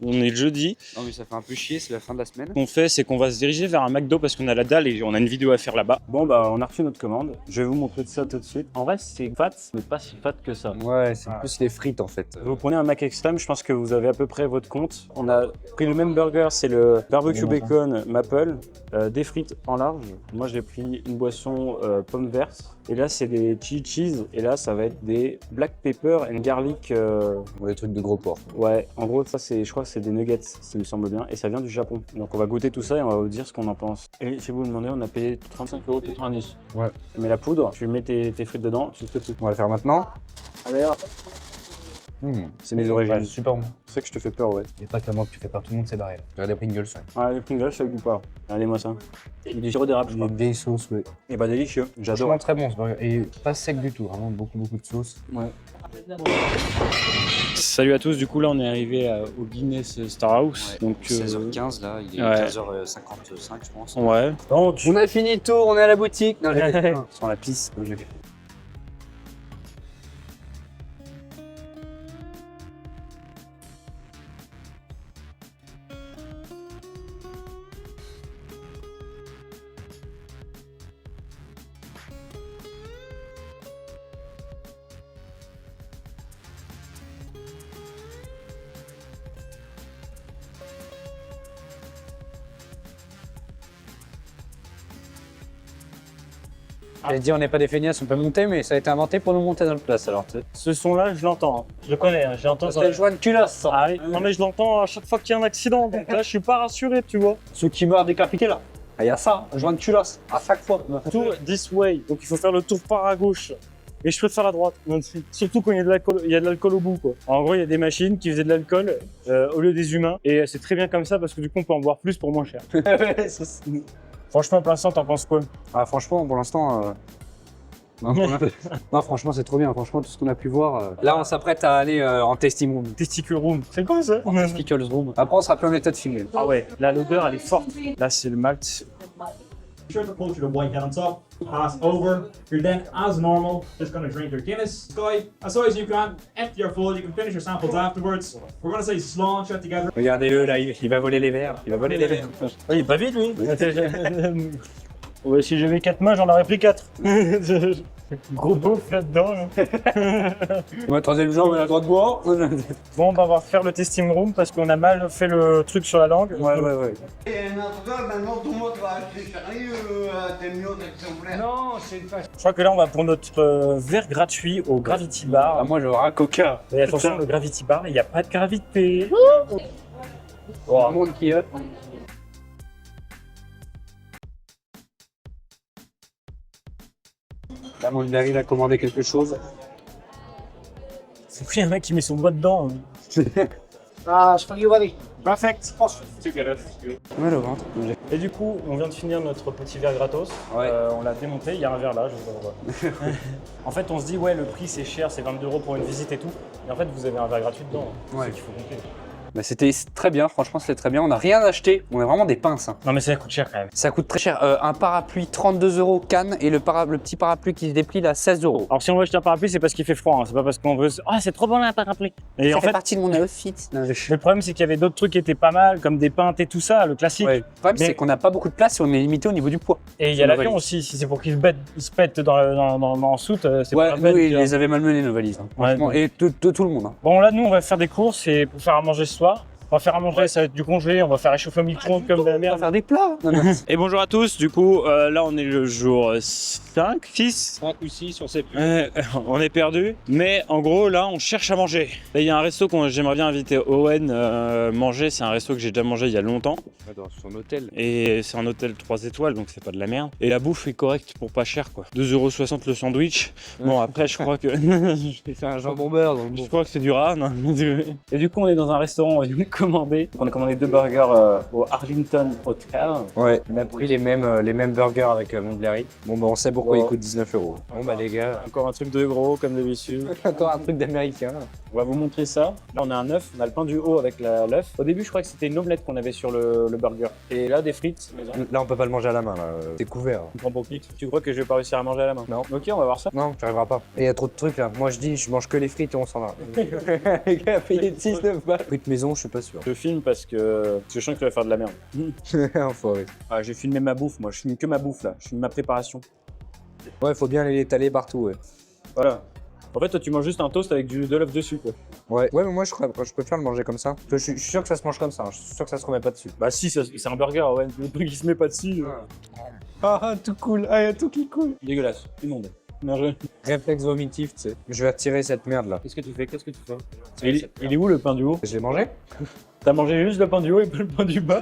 On est le jeudi. Non mais ça fait un peu chier, c'est la fin de la semaine. Ce qu'on fait, c'est qu'on va se diriger vers un McDo parce qu'on a la dalle et on a une vidéo à faire là-bas. Bon bah on a reçu notre commande. Je vais vous montrer ça tout de suite. En vrai c'est fat, mais pas si fat que ça. Ouais, c'est plus les frites en fait. Vous prenez un Mac Extreme, je pense que vous avez à peu près votre compte. On a pris le même burger, c'est le barbecue bacon maple, des frites en large. Moi j'ai pris une boisson pomme verte. Et là c'est des chili cheese. Et là ça va être des black pepper and garlic. Des trucs de gros porc. Ouais, en gros ça c'est, je crois que c'est des nuggets, ça me semble bien. Et ça vient du Japon. Donc on va goûter tout ça et on va vous dire ce qu'on en pense. Et si vous me demandez, on a payé 35,90 €. Ouais. Tu mets la poudre, tu mets tes frites dedans, tu fais tout. On va le faire maintenant. Allez hop. C'est mes origines. Ouais, super bon. C'est ça que je te fais peur, ouais. Et pas que moi que tu fais peur, tout le monde c'est barré. Regarde les Pringles, ouais. Ah, les Pringles, ça goûte pas. Regardez-moi ça. Il y a du sirop d'érable, je crois. Des sauces, ouais. Et bah délicieux. J'adore. Franchement très bon ce burger. Et pas sec du tout, vraiment beaucoup de sauce. Ouais. Salut à tous, du coup là on est arrivé au Guinness Star House. Ouais. Donc 16h15 là, il est ouais. 15h55 je pense. Ouais. Donc On a fini le tour, on est à la boutique. Non, sans la pisse, comme j'ai fait. J'ai dit on n'est pas des feignasses, on peut monter, mais ça a été inventé pour nous monter dans le place alors. Ce son-là, je l'entends. Je le connais, je l'entends. C'est le joint de culasse. Ah oui. Non mais je l'entends à chaque fois qu'il y a un accident. Donc là, je suis pas rassuré, tu vois. Ceux qui meurent décapités là. Il y a ça, un joint de culasse, à chaque fois. Tour this way. Donc il faut faire le tour par à gauche. Et je préfère la droite. Surtout quand il y a de l'alcool au bout, quoi. En gros, il y a des machines qui faisaient de l'alcool au lieu des humains. Et c'est très bien comme ça parce que du coup, on peut en boire plus pour moins cher. Franchement, pour l'instant, t'en penses quoi? Ah franchement, pour l'instant... Non, franchement, c'est trop bien. Franchement, tout ce qu'on a pu voir. Là, on s'apprête à aller en testing room. Testicle room. C'est quoi ça? Testicles room. Après, on sera plus en état de filmer. Ah ouais, là, l'odeur, elle est forte. Là, c'est le malt. Sure to pull through the white down top, pass over your deck as normal. Just gonna drink your Guinness. Sky, as always you can empty your full, you can finish your samples afterwards. We're gonna say slán shot together. Regardez-le là, il va voler les verres. Il va voler les verres. Ah, il est pas vite, lui. Ouais, si j'avais 4 mains, j'en aurais pris 4. Gros beauf là-dedans. Ouais, troisième jour, on a le droit de boire. Bon, bah, on va faire le testing room parce qu'on a mal fait le truc sur la langue. Ouais. Et notre maintenant tout le monde va acheter sérieux des millions d'exemplaires. Non, c'est une fâche. Je crois que là, on va pour notre verre gratuit au Gravity Bar. Ah, moi, j'aurai un coca. Et attention, le Gravity Bar, il n'y a pas de gravité. Tout le monde qui est. Là, mon mari a commandé quelque chose. C'est plus un mec qui met son doigt dedans. Perfect. Ouais, le ventre. Et du coup, on vient de finir notre petit verre gratos. Ouais. On l'a démonté, il y a un verre là, je vous le revois. En fait, on se dit, ouais, le prix c'est cher, c'est 22 € pour une visite et tout. Et en fait, vous avez un verre gratuit dedans. Ouais. C'est qu'il faut compter. Bah, c'était très bien, franchement, c'était très bien. On n'a rien acheté, on a vraiment des pinces. Hein. Non, mais ça coûte cher quand même. Ça coûte très cher. Un parapluie, 32 € Cannes, et le petit parapluie qui se déplie, là, 16 €. Alors, si on veut acheter un parapluie, c'est parce qu'il fait froid, hein. C'est pas parce qu'on veut. Ah, c'est trop bon là, un parapluie. Et Ça en fait fait, partie de mon outfit. Non, mais le problème, c'est qu'il y avait d'autres trucs qui étaient pas mal, comme des pintes et tout ça, le classique. Ouais. Le problème, Mais- c'est qu'on n'a pas beaucoup de place et on est limité au niveau du poids. Et il y a Nos l'avion valises. aussi, si c'est pour qu'ils se pètent en soute, c'est Ouais, pas la peine, oui, tu ils vois. les avaient malmenés, nos valises. Hein, franchement. Ouais. Et tout le monde. Hein. Bon, là, nous, on va faire des courses et pour faire à manger ce soir. On va faire à manger, ça va être du congelé, on va faire réchauffer au micro-ondes comme de la On va merde. faire des plats. Et bonjour à tous, du coup, là on est le jour 5, 6. 5 ou 6, on sait plus. On est perdu, mais en gros là on cherche à manger. Là il y a un resto que j'aimerais bien inviter Owen manger, c'est un resto que j'ai déjà mangé il y a longtemps. Dans son hôtel. Et c'est un hôtel 3 étoiles donc c'est pas de la merde. Et la bouffe est correcte pour pas cher quoi. 2,60 € le sandwich. Bon après je crois que... Il fait un jambon beurre dans le Je crois que c'est du rat, non. Et du coup, on est dans un restaurant, on a commandé. On a commandé 2 burgers au Arlington Hotel. Ouais, on a pris les mêmes burgers avec Montbléry. Bon, bah, on sait pourquoi Bon. ils coûtent 19 €. Bon, bah, les gars, Encore un truc de gros, comme d'habitude. encore un truc d'américain. On va vous montrer ça. Là, on a un œuf, on a le pain du haut avec l'œuf. Au début, je crois que c'était une omelette qu'on avait sur le burger. Et là, des frites. maison. Là, on peut pas le manger à la main, là. C'est couvert. On prend pour qui? Tu crois que je vais pas réussir à manger à la main? Non. Ok, on va voir ça. Non, tu arriveras pas. Et il y a trop de trucs, là. Moi, je dis, je mange que les frites et on s'en va. Les gars, payé 19 balles. Frites maison, je sais pas si sûr. Je filme parce que je sens que tu vas faire de la merde. Enfoiré. Ah, j'ai filmé ma bouffe, moi. Je filme que ma bouffe, là. Je filme ma préparation. Ouais, faut bien les étaler partout, ouais. Voilà. En fait, toi, tu manges juste un toast avec de l'œuf dessus, quoi. Ouais, mais moi, je préfère le manger comme ça. Je suis sûr que ça se mange comme ça, hein. Je suis sûr que ça se remet pas dessus. Bah si, c'est un burger, ouais. Le truc qui se met pas dessus. Ah, tout cool. Ah, y a tout qui coule. Dégueulasse. Immonde. Merde. Réflexe vomitif, tu sais. Je vais retirer cette merde-là. Qu'est-ce que tu fais? Qu'est-ce que tu fais? Il est où le pain du haut? Je l'ai mangé? T'as mangé juste le pain du haut et pas le pain du bas.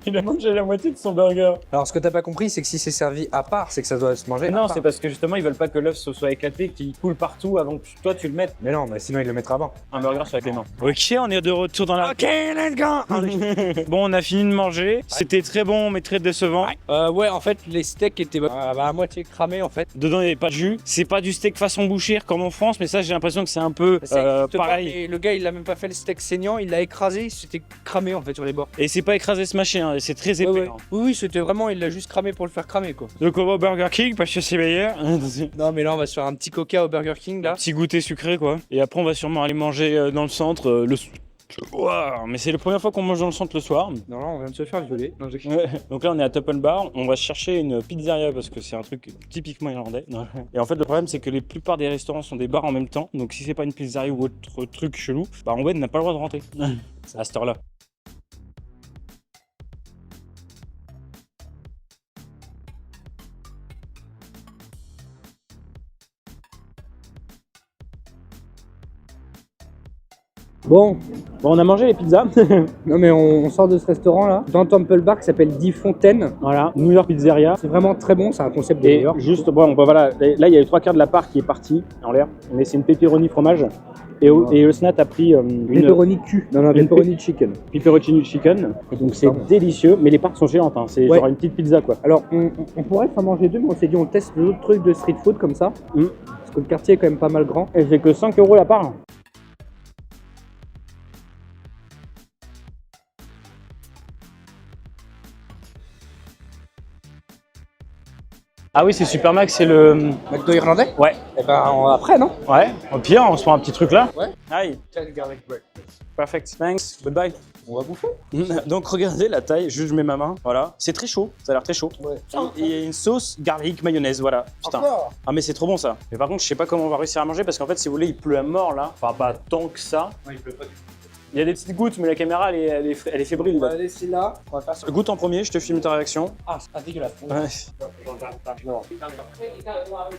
Il a mangé la moitié de son burger. Alors, ce que t'as pas compris, c'est que si c'est servi à part, c'est que ça doit se manger. Non, à part. c'est parce que justement, ils veulent pas que l'œuf se soit éclaté, qu'il coule partout avant que toi tu le mettes. Mais non, mais sinon, il le mettra avant. Un burger sur avec les mains. Ok, on est de retour dans la. Ok, let's go. Bon, on a fini de manger. C'était très bon, mais très décevant. Ouais, en fait, les steaks étaient à moitié cramés, en fait. Dedans, il n'y avait pas de jus. C'est pas du steak façon bouchère comme en France, mais ça, j'ai l'impression que c'est un peu pareil. Et le gars, il a même pas fait le steak saignant, il l'a écrasé, c'était cramé en fait sur les bords. Et c'est pas écrasé smashé, hein, c'est très épais. Ouais. Hein. Oui, c'était vraiment, il l'a juste cramé pour le faire cramer quoi. Donc on va au Burger King parce que c'est meilleur. Non, mais là, on va se faire un petit coca au Burger King là. Un petit goûter sucré quoi. Et après, on va sûrement aller manger dans le centre Waouh, mais c'est la première fois qu'on mange dans le centre le soir. Non, là, on vient de se faire violer. Non, Ouais. Donc là, on est à Tupple Bar. On va chercher une pizzeria parce que c'est un truc typiquement irlandais. Et en fait, le problème, c'est que la plupart des restaurants sont des bars en même temps. Donc si c'est pas une pizzeria ou autre truc chelou, bah en n'a pas le droit de rentrer à cette heure-là. Bon, Bon, on a mangé les pizzas. non mais on sort de ce restaurant là, dans Temple Bar qui s'appelle Die Fontaine. Voilà, New York Pizzeria. C'est vraiment très bon, c'est un concept de New Et York. juste, bon, bah, voilà, là, il y a les 3/4 de la part qui est partie en l'air. Mais c'est une pepperoni fromage. Et le snat a pris une Pepperoni Q. Non, pepperoni chicken. pepperoni chicken. Et donc c'est Pardon. délicieux, mais les parts sont géantes. Hein. C'est Ouais. genre une petite pizza quoi. Alors, on pourrait s'en manger deux, mais on s'est dit on teste d'autres trucs de street food comme ça. Parce que le quartier est quand même pas mal grand. Elle fait que 5 € la part. Ah oui, c'est Supermax, c'est le. McDo irlandais? Ouais. Et ben après, non? Ouais. Au pire, on se prend un petit truc là. Ouais. Aïe. Perfect. Thanks. Goodbye. On va bouffer. Donc regardez la taille, juste je mets ma main. Voilà. C'est très chaud. Ça a l'air très chaud. Ouais. Et il y a une sauce garlic mayonnaise. Voilà. Putain. Encore. Ah mais c'est trop bon ça. Mais par contre, je sais pas comment on va réussir à manger parce qu'en fait, si vous voulez, il pleut à mort là. Enfin, pas tant que ça. Ouais, il pleut pas du tout. Il y a des petites gouttes, mais la caméra, elle est fébrile. On va Là. la laisser là. On va faire ça. Goûte en premier, je te filme ta réaction. Ah, c'est dégueulasse. Ouais.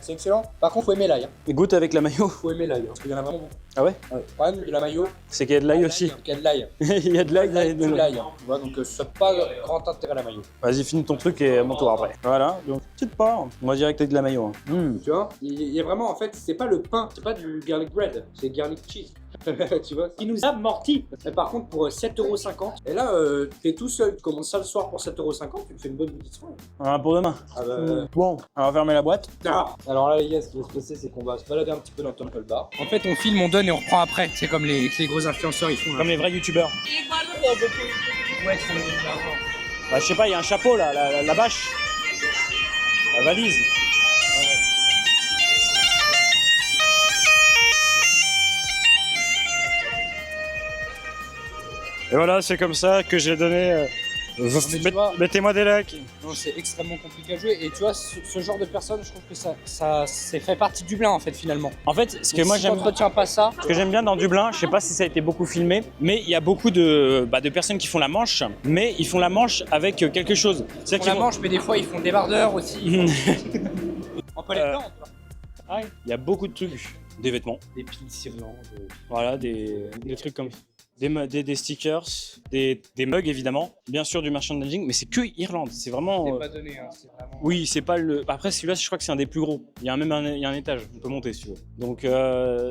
C'est excellent. Par contre, faut aimer l'ail. Hein. Et goûte avec la mayo. Faut aimer l'ail. Parce qu'il y en a vraiment beaucoup. Ah ouais? Le problème de la mayo, C'est qu'il y a de l'ail aussi. il y a de l'ail. Il y a de l'ail. Il y a de l'ail. Tu vois, donc ça n'a pas grand intérêt la mayo. Vas-y, finis ton truc et à mon tour après. Voilà, donc petite part. On va direct avec de la mayo. Hein. Tu vois, il y a vraiment en fait, c'est pas le pain, c'est pas du garlic bread, c'est garlic cheese. Tu vois, qui nous a morti. Et par contre, pour 7,50€, et là, t'es tout seul, tu commandes ça le soir pour 7,50€, tu te fais une bonne petite soirée. Voilà pour demain. Ah bah. Bon, on va fermer la boîte. Ah. Alors là, les gars, ce qui va se passer, c'est qu'on va se balader un petit peu dans Temple Bar. En fait, on filme, on donne et on reprend après. C'est comme les gros influenceurs, ils font. Comme les vrais youtubeurs. Ouais, Bah, je sais pas, il y a un chapeau là, la bâche. La valise. Et voilà, c'est comme ça que j'ai donné. mais tu vois- Mettez-moi des likes. Non, c'est extrêmement compliqué à jouer. Et tu vois, ce genre de personnes, je trouve que ça fait partie du Dublin en fait, finalement. En fait, ce que Donc, moi si j'aime. t'entretiens pas ça. Ce que j'aime bien dans Dublin, je sais pas si ça a été beaucoup filmé, mais il y a beaucoup de personnes qui font la manche, mais ils font la manche avec quelque chose. Ils C'est-à-dire font qu'ils la vont- manche, mais des fois, ils font des bardeurs aussi. On peut les Euh, dents, Ah, il y a beaucoup de trucs. Des vêtements, des pins Irlande. voilà, des trucs comme des stickers, des mugs évidemment, bien sûr du merchandising, mais c'est que Irlande, c'est vraiment. C'est pas donné, hein, c'est vraiment. Oui, c'est pas le. Après celui-là, je crois que c'est un des plus gros. Il y a même il y a un étage, on peut monter si tu veux. Donc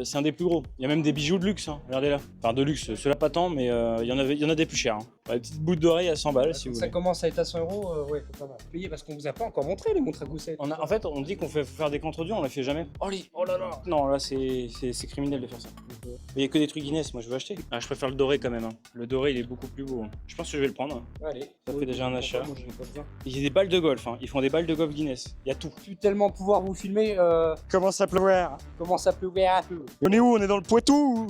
c'est un des plus gros. Il y a même des bijoux de luxe, hein. Regardez là. Enfin de luxe, ceux-là pas tant, mais il y en a des plus chers. Hein. Ouais, des petites boucles d'oreilles à 100 balles si vous Ça voulez. commence à être à 100€, ouais, c'est pas mal. Payé parce qu'on vous a pas encore montré les montres à gousset. En fait, on dit qu'on fait faire des contre-durs, on le fait jamais. Oh là là. Non, là c'est criminel de faire ça. Mais il y a que des trucs Guinness, moi je veux acheter. Ah, je préfère le doré quand même. Hein. Le doré, il est beaucoup plus beau. Hein. Je pense que je vais le prendre. Hein. Allez. Ça fait déjà un achat. Moi, j'en ai pas besoin. Il y a des balles de golf, hein. Ils font des balles de golf Guinness. Il y a tout. Plus tellement pouvoir vous filmer, Comment ça pleuvoir? comment ça peut un peu. On est où? On est dans le Poitou.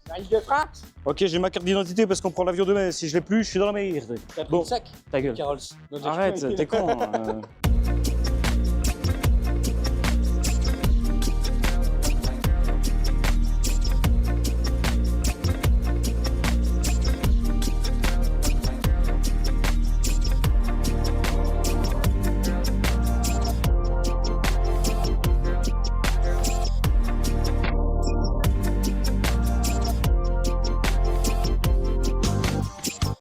Match de France. Ok, j'ai ma carte d'identité parce qu'on prend l'avion demain. Si je l'ai plus, je suis dans la merde. T'as pris Bon. le sac, Ta gueule. Carols. Arrête, t'es con.